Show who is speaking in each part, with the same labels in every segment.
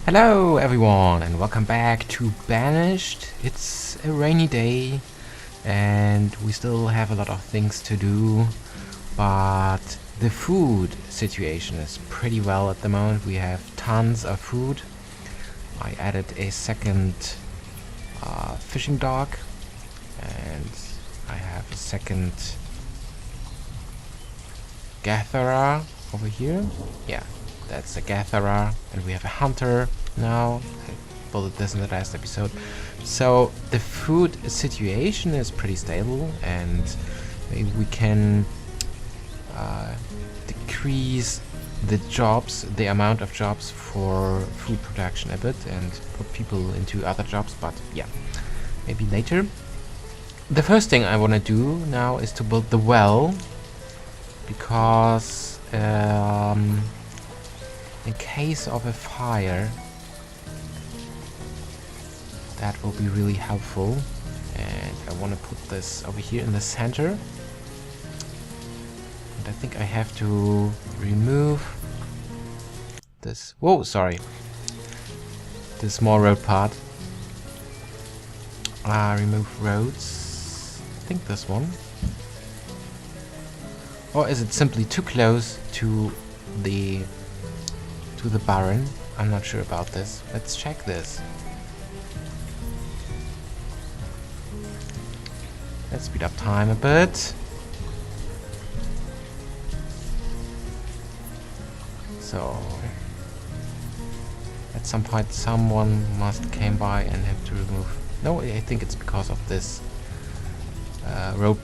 Speaker 1: Hello everyone and welcome back to Banished. It's a rainy day and we still have a lot of things to do, but the food situation is pretty well at the moment. We have tons of food. I added a second fishing dock and I have a second gatherer over here. Yeah, that's a gatherer, and we have a hunter now. I built this in the last episode. So the food situation is pretty stable, and maybe we can decrease the amount of jobs for food production a bit and put people into other jobs, but yeah, maybe later. The first thing I want to do now is to build the well, because in case of a fire, that will be really helpful. And I want to put this over here in the center. And I think I have to remove this. Whoa, sorry. This small road part. Remove roads. I think this one. Or is it simply too close to the barren? I'm not sure about this. Let's check this. Let's speed up time a bit. So at some point someone must came by and have to remove. No, I think it's because of this rope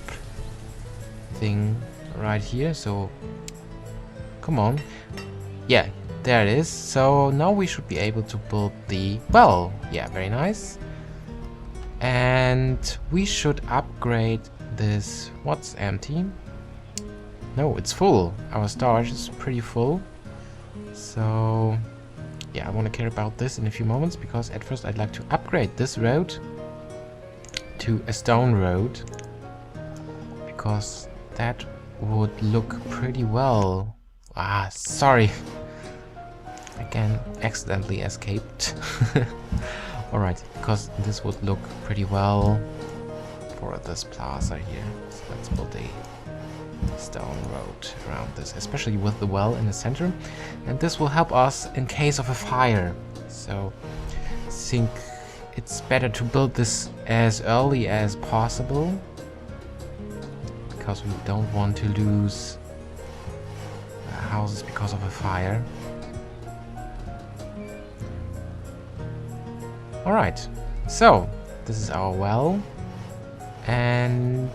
Speaker 1: thing right here. So come on. Yeah, there it is. So now we should be able to build the well. Yeah, very nice. And we should upgrade this. What's empty? No, it's full. Our storage is pretty full. So yeah, I want to care about this in a few moments, because at first I'd like to upgrade this road to a stone road, because that would look pretty well. Sorry. Again, accidentally escaped. Alright, because this would look pretty well for this plaza here. So let's build a stone road around this, especially with the well in the center. And this will help us in case of a fire. So I think it's better to build this as early as possible, because we don't want to lose houses because of a fire. Alright, so this is our well, and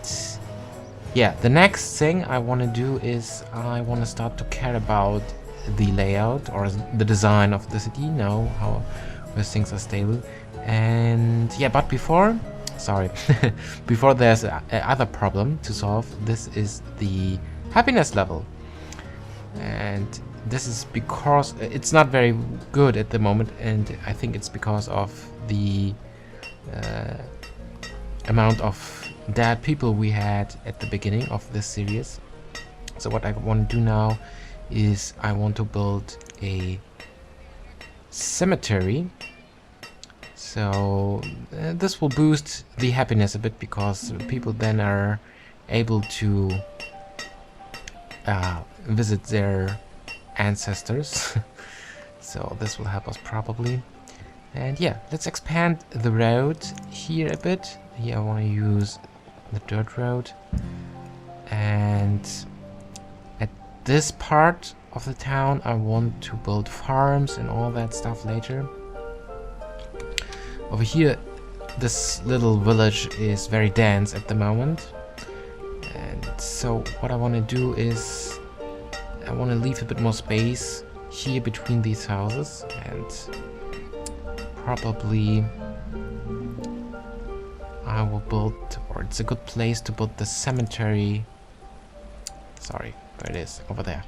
Speaker 1: yeah, the next thing I want to do is I want to start to care about the layout or the design of the city now, where things are stable. And yeah, but before, sorry, before there's a other problem to solve, this is the happiness level. And this is because it's not very good at the moment, and I think it's because of the amount of dead people we had at the beginning of this series. So what I want to do now is I want to build a cemetery. So this will boost the happiness a bit, because people then are able to visit their ancestors. So this will help us probably. And yeah, let's expand the road here a bit. Here I want to use the dirt road, and at this part of the town I want to build farms and all that stuff later. Over here, this little village is very dense at the moment, and so what I want to do is I want to leave a bit more space here between these houses, and probably I will build, or it's a good place to build the cemetery. Sorry, where it is, over there.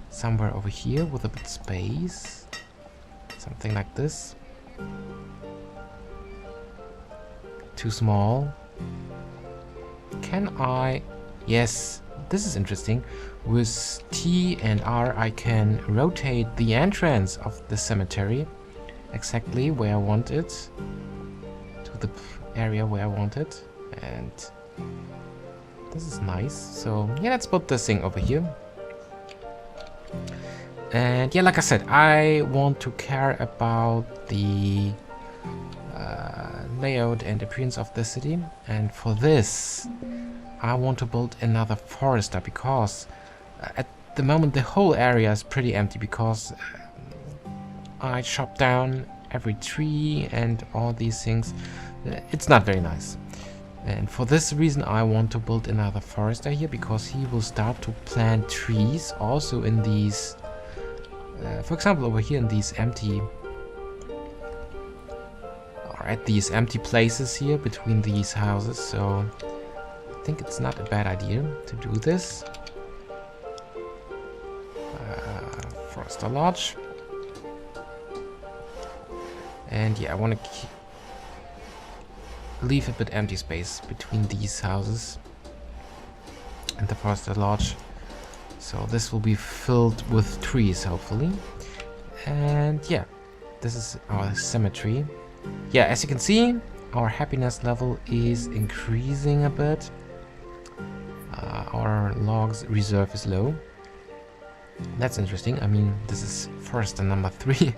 Speaker 1: Somewhere over here with a bit space. Something like this. Too small. Can I? Yes, this is interesting. With T and R I can rotate the entrance of the cemetery exactly where I want it, to the area where I want it, and this is nice. So yeah, let's put this thing over here. And yeah, like I said, I want to care about the layout and appearance of the city, and for this I want to build another forester, because at the moment the whole area is pretty empty, because I chop down every tree and all these things. It's not very nice, and for this reason I want to build another forester here, because he will start to plant trees also in these for example over here in these empty, or at these empty places here between these houses. So I think it's not a bad idea to do this. Forester Lodge. And yeah, I want to leave a bit empty space between these houses and the Forester Lodge. So this will be filled with trees, hopefully. And yeah, this is our cemetery. Yeah, as you can see, our happiness level is increasing a bit. Our logs reserve is low. That's interesting. I mean, this is forester number 3.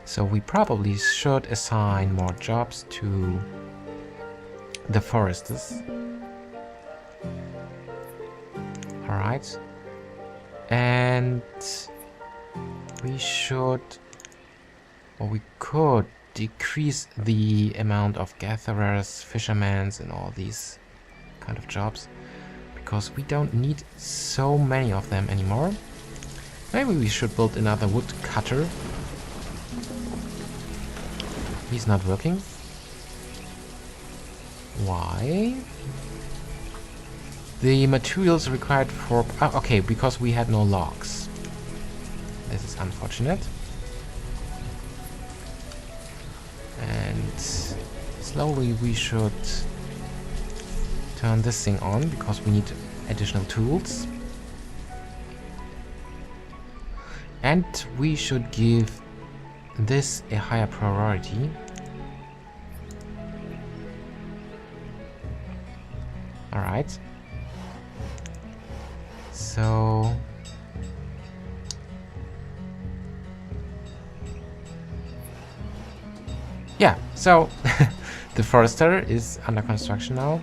Speaker 1: So we probably should assign more jobs to the foresters. Alright. And we should, or we could, decrease the amount of gatherers, fishermen, and all these kind of jobs, because we don't need so many of them anymore. Maybe we should build another wood cutter. He's not working. Why? The materials required for... Oh, okay, because we had no logs. This is unfortunate. And slowly we should turn this thing on, because we need additional tools. And we should give this a higher priority. Alright. So... yeah, so the forester is under construction now.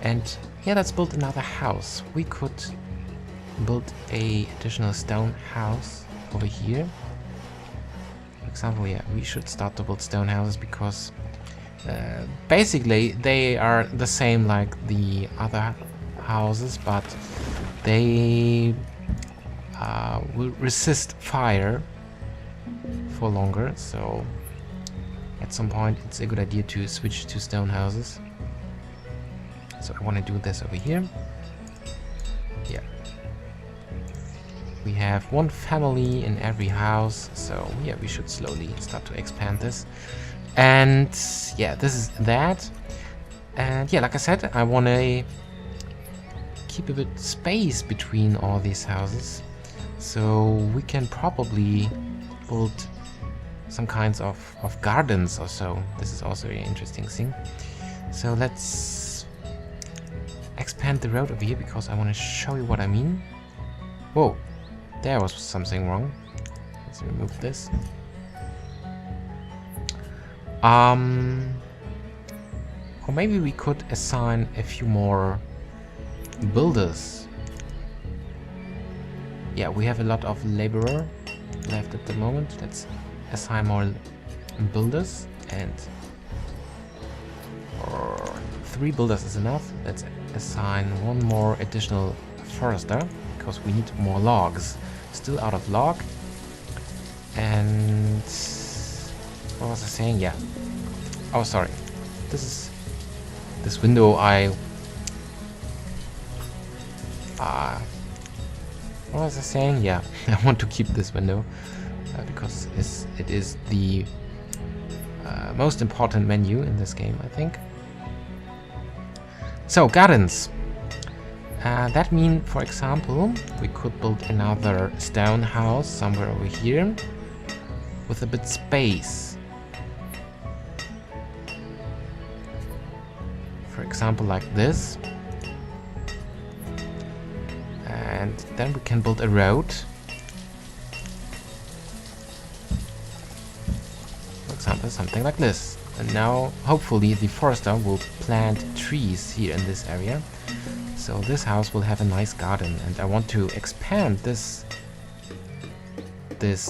Speaker 1: And yeah, let's build another house. We could build a additional stone house over here. For example, yeah, we should start to build stone houses, because basically they are the same like the other houses, but they will resist fire for longer. So at some point it's a good idea to switch to stone houses. So I want to do this over here. Yeah. We have one family in every house, so yeah, we should slowly start to expand this. And yeah, this is that. And yeah, like I said, I want to keep a bit space between all these houses, so we can probably build some kinds of gardens or so. This is also an interesting thing. So let's expand the road over here, because I want to show you what I mean. Whoa, there was something wrong. Let's remove this. Or maybe we could assign a few more builders. Yeah, we have a lot of laborer left at the moment. Let's assign more builders, and 3 builders is enough. Let's assign one more additional forester, because we need more logs. Still out of log. And what was I saying? Yeah. Oh, sorry. This window what was I saying? Yeah, I want to keep this window because it is the most important menu in this game, I think. So, gardens. That means, for example, we could build another stone house somewhere over here with a bit space. For example, like this. And then we can build a road. For example, something like this. And now, hopefully, the forester will plant trees here in this area. So this house will have a nice garden, and I want to expand this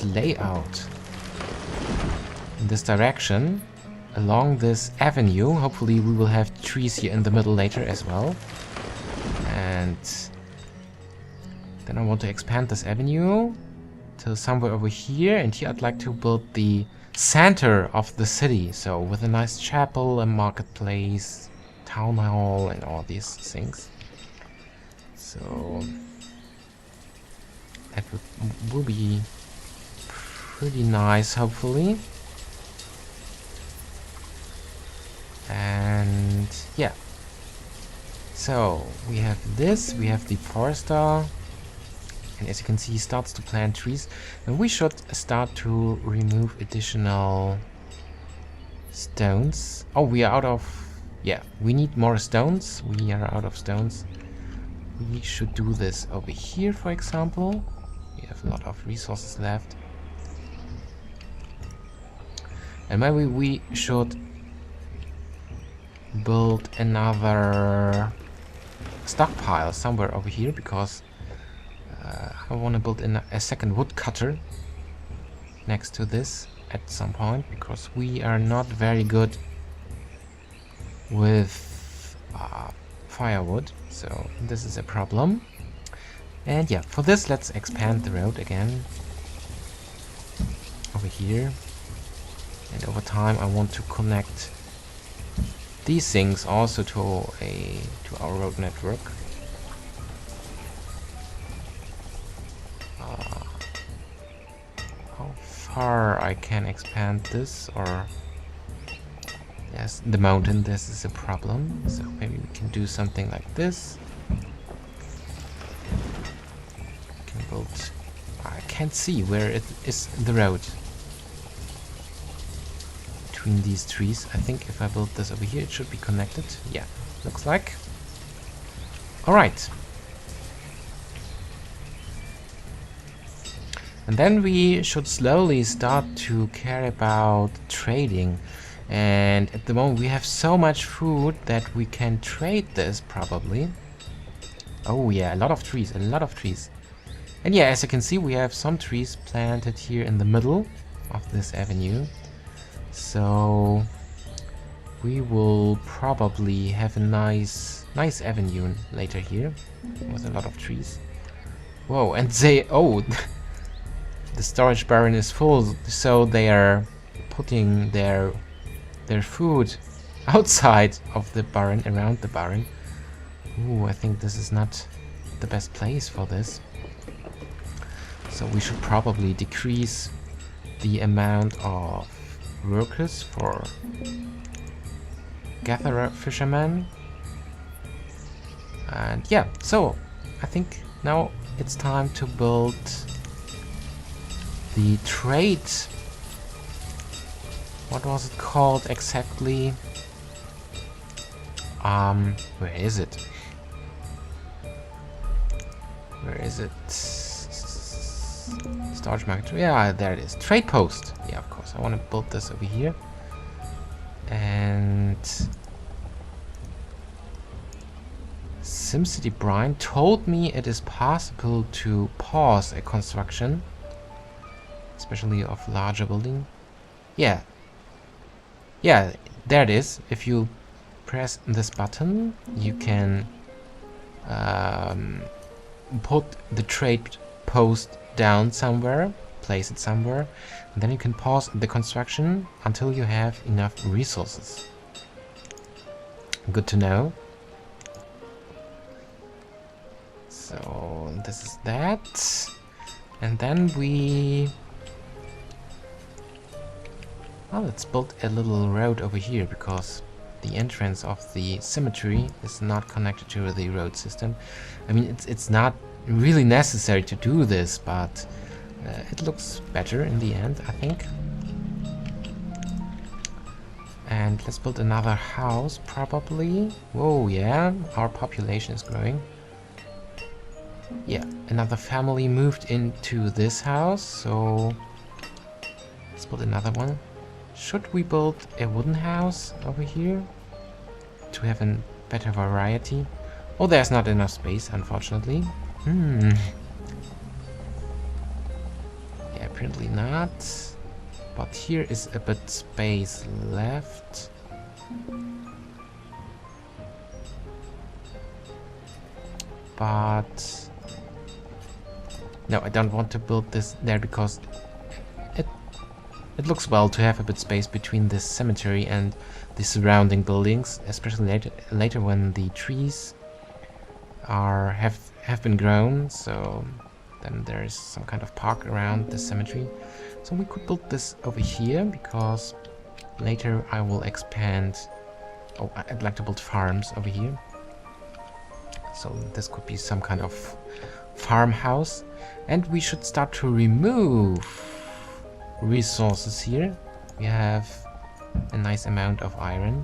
Speaker 1: layout in this direction along this avenue. Hopefully we will have trees here in the middle later as well. And then I want to expand this avenue till somewhere over here, and here I'd like to build the center of the city, so with a nice chapel, a marketplace, town hall, and all these things. So that will be pretty nice, hopefully. And yeah, so we have this, we have the forester, and as you can see, he starts to plant trees, and we should start to remove additional stones. Oh, we are out of, yeah, we need more stones. We are out of stones. We should do this over here, for example. We have a lot of resources left. And maybe we should build another stockpile somewhere over here, because I want to build a second woodcutter next to this at some point, because we are not very good with firewood, so this is a problem. And yeah, for this let's expand the road again over here, and over time I want to connect these things also to our road network. How far I can expand this, or yes, the mountain, this is a problem, so maybe we can do something like this. We can build, I can't see where it is, the road between these trees. I think if I build this over here, it should be connected. Yeah, looks like. Alright. And then we should slowly start to care about trading. And at the moment we have so much food that we can trade this probably. Oh yeah, a lot of trees, a lot of trees. And yeah, as you can see, we have some trees planted here in the middle of this avenue. So we will probably have a nice avenue later here with a lot of trees. Whoa, and oh, the storage barren is full, so they are putting their food outside of the barren, around the barren. Ooh, I think this is not the best place for this. So we should probably decrease the amount of workers for gatherer fishermen. And yeah, so I think now it's time to build the trade. What was it called exactly? Where is it? Where is it? Storage market. Yeah, there it is. Trade post. Yeah, of course. I want to build this over here. And SimCity Brian told me it is possible to pause a construction, especially of larger building. Yeah. Yeah, there it is. If you press this button, you can put the trade post down somewhere, place it somewhere, and then you can pause the construction until you have enough resources. Good to know. So this is that. And then we... well, let's build a little road over here, because the entrance of the cemetery is not connected to the road system. I mean, it's not really necessary to do this, but it looks better in the end, I think. And let's build another house, probably. Whoa, yeah, our population is growing. Yeah, another family moved into this house, so let's build another one. Should we build a wooden house over here to have a better variety? Oh, there's not enough space, unfortunately. Yeah, apparently not. But here is a bit space left. But no, I don't want to build this there because it looks well to have a bit space between this cemetery and the surrounding buildings, especially later when the trees have been grown. So then there is some kind of park around the cemetery. So we could build this over here because later I will expand. Oh, I'd like to build farms over here. So this could be some kind of farmhouse. And we should start to remove resources here. We have a nice amount of iron.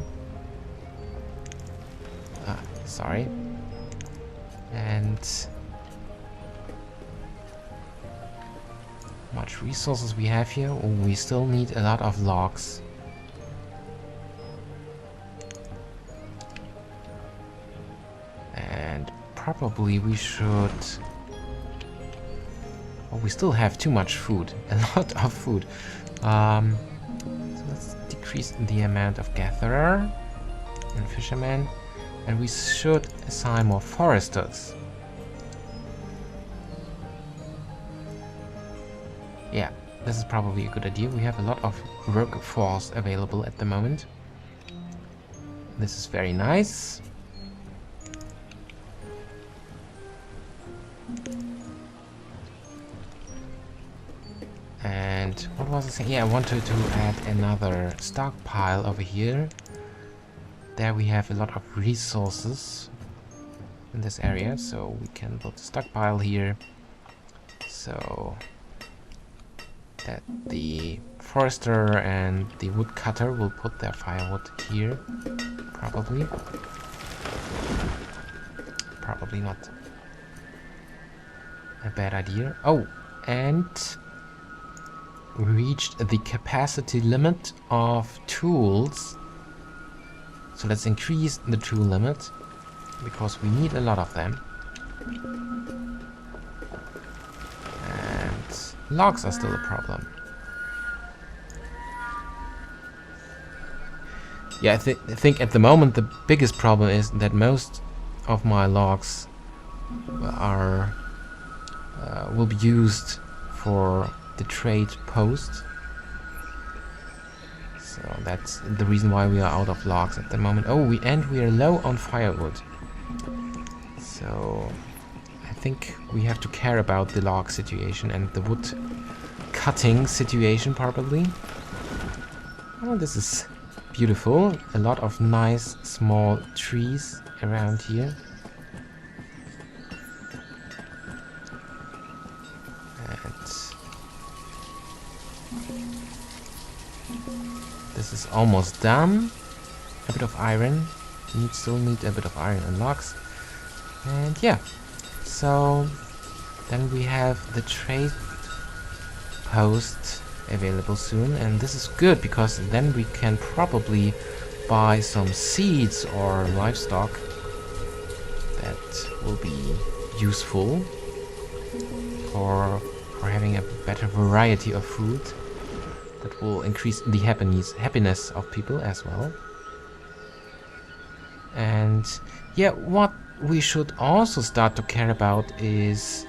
Speaker 1: Sorry. And much resources we have here. Oh, we still need a lot of logs. And probably we should... Oh, we still have too much food. A lot of food. So let's decrease the amount of gatherer and fishermen. And we should assign more foresters. Yeah, this is probably a good idea. We have a lot of workforce available at the moment. This is very nice. And what was I saying? Yeah, I wanted to add another stockpile over here. There we have a lot of resources in this area, so we can build a stockpile here. So that the forester and the woodcutter will put their firewood here. Probably. Probably not a bad idea. Oh, and we reached the capacity limit of tools. So let's increase the tool limit because we need a lot of them. And logs are still a problem. Yeah, I think at the moment the biggest problem is that most of my logs are will be used for the trade post. So that's the reason why we are out of logs at the moment. Oh, we are low on firewood. So I think we have to care about the log situation and the wood cutting situation probably. Oh, this is beautiful. A lot of nice small trees around here. This is almost done. A bit of iron. Still need a bit of iron and logs. And yeah. So then we have the trade post available soon. And this is good because then we can probably buy some seeds or livestock that will be useful for having a better variety of food. That will increase the happiness of people as well. And yeah, what we should also start to care about is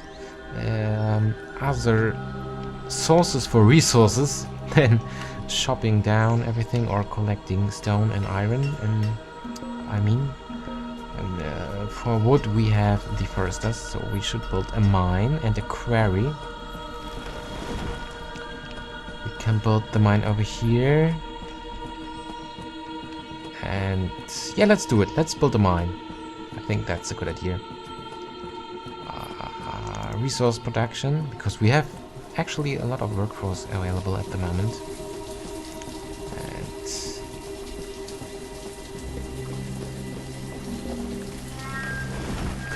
Speaker 1: other sources for resources than chopping down everything or collecting stone and iron. And I mean, for wood we have the foresters, so we should build a mine and a quarry. Can build the mine over here, And yeah, let's do it. Let's build a mine. I think that's a good idea. Resource production, because we have actually a lot of workforce available at the moment. And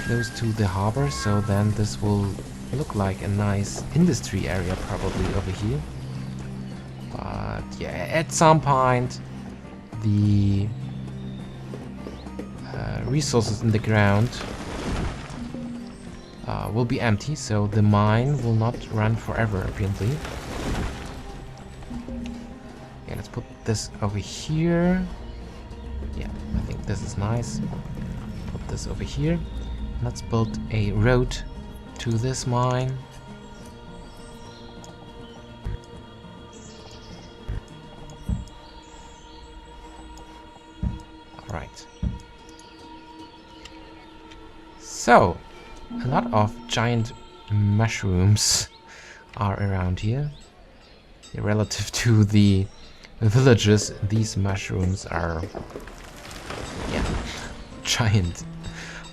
Speaker 1: close to the harbor, so then this will look like a nice industry area probably over here. But yeah, at some point the resources in the ground will be empty, so the mine will not run forever apparently. Yeah, let's put this over here. Yeah, I think this is nice. Put this over here. Let's build a road to this mine. Alright. So, a lot of giant mushrooms are around here. Relative to the villages, these mushrooms are, yeah, giant.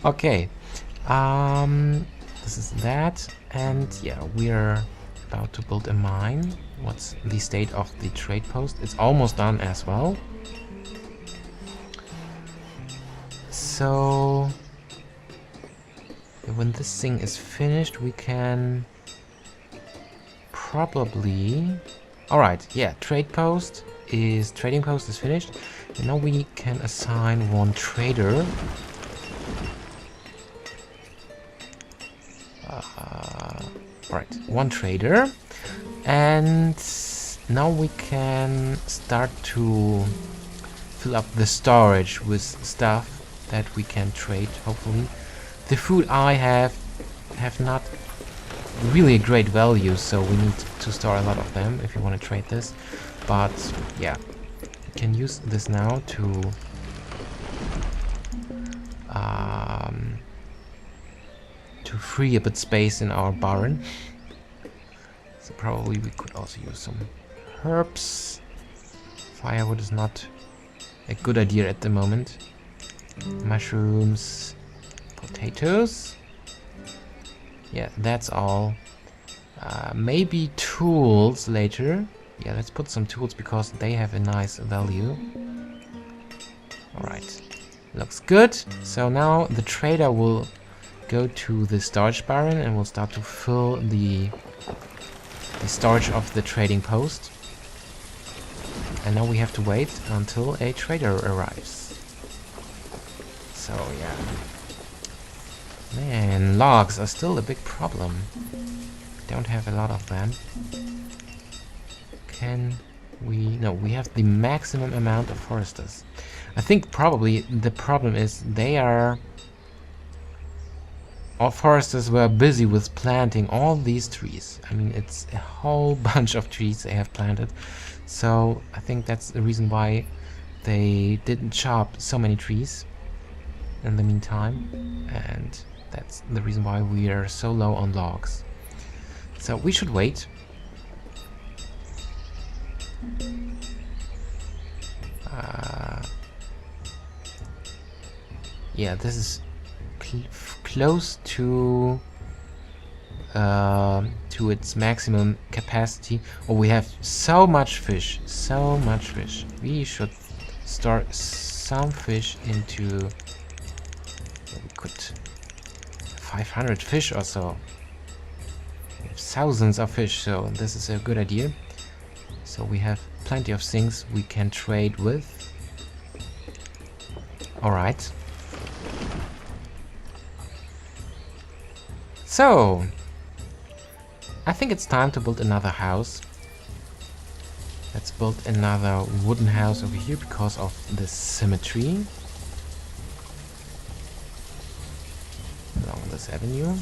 Speaker 1: Okay, this is that, and yeah, we're about to build a mine. What's the state of the trade post? It's almost done as well. So when this thing is finished, we can probably... Alright, yeah, trading post is finished. And now we can assign one trader. Alright, one trader. And now we can start to fill up the storage with stuff that we can trade, hopefully. The food I have not really a great value, so we need to store a lot of them if you want to trade this. But yeah, we can use this now to free a bit space in our barn. So probably we could also use some herbs. Firewood is not a good idea at the moment. Mushrooms, potatoes. Yeah, that's all. Maybe tools later. Yeah, let's put some tools because they have a nice value. Alright, looks good. So now the trader will go to the storage barn and will start to fill the storage of the trading post. And now we have to wait until a trader arrives. So yeah. Man, logs are still a big problem. Don't have a lot of them. Can we... No, we have the maximum amount of foresters. I think probably the problem is they are... Our foresters were busy with planting all these trees. I mean, it's a whole bunch of trees they have planted. So I think that's the reason why they didn't chop so many trees in the meantime. And that's the reason why we are so low on logs. So we should wait. Yeah, this is close to its maximum capacity. Oh, we have so much fish, so much fish. We should store some fish into... We could 500 fish or so. We have thousands of fish, so this is a good idea. So we have plenty of things we can trade with. Alright. So, I think it's time to build another house. Let's build another wooden house over here because of the symmetry along this avenue.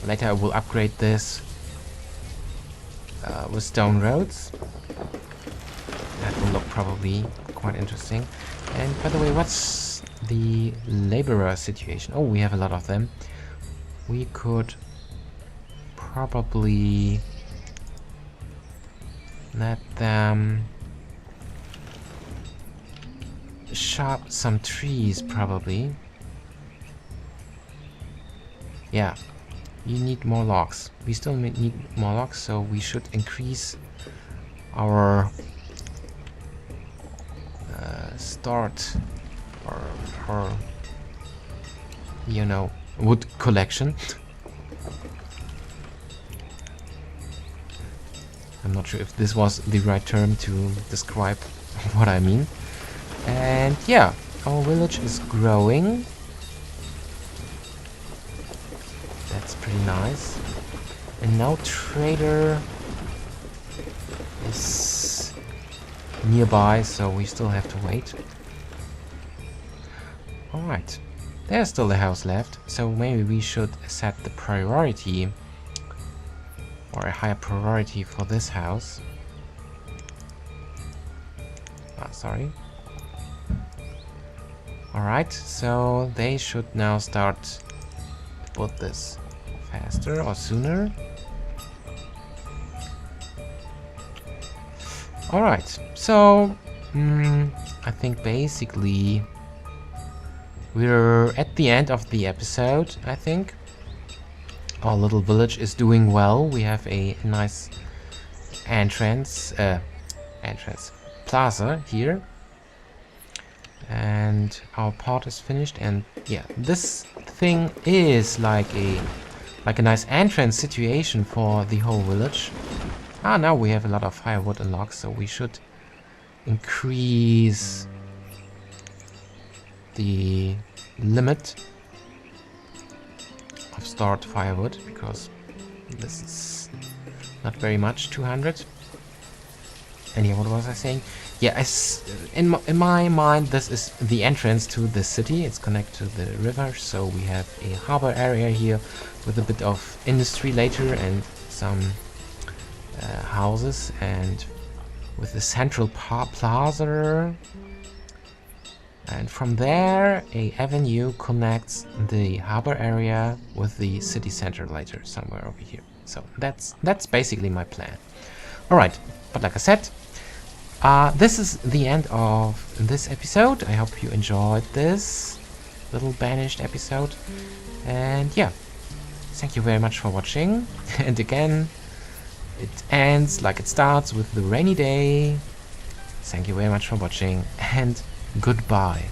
Speaker 1: Later I will upgrade this with stone roads. That will look probably quite interesting. And by the way, what's the laborer situation? Oh, we have a lot of them. We could probably let them chop some trees, probably. Yeah, you need more logs. We still need more logs, so we should increase our start or you know, wood collection. I'm not sure if this was the right term to describe what I mean. And yeah, our village is growing. That's pretty nice. And now trader is nearby, so we still have to wait. Alright, there's still a house left, so maybe we should set the priority or a higher priority for this house. Sorry. Alright, so they should now start to build this faster or sooner. Alright, so I think basically we're at the end of the episode, I think. Our little village is doing well. We have a nice entrance plaza here. And our part is finished, and yeah, this thing is like a nice entrance situation for the whole village. Now we have a lot of firewood and logs, so we should increase the limit of stored firewood, because this is not very much. 200. And yeah, what was I saying? Yeah, in my mind, this is the entrance to the city. It's connected to the river, so we have a harbor area here with a bit of industry later and some houses, and with the central plaza. And from there, a avenue connects the harbor area with the city center later, somewhere over here. So that's basically my plan. Alright, but like I said, this is the end of this episode. I hope you enjoyed this little Banished episode. And yeah, thank you very much for watching. And again, it ends like it starts, with the rainy day. Thank you very much for watching, and goodbye.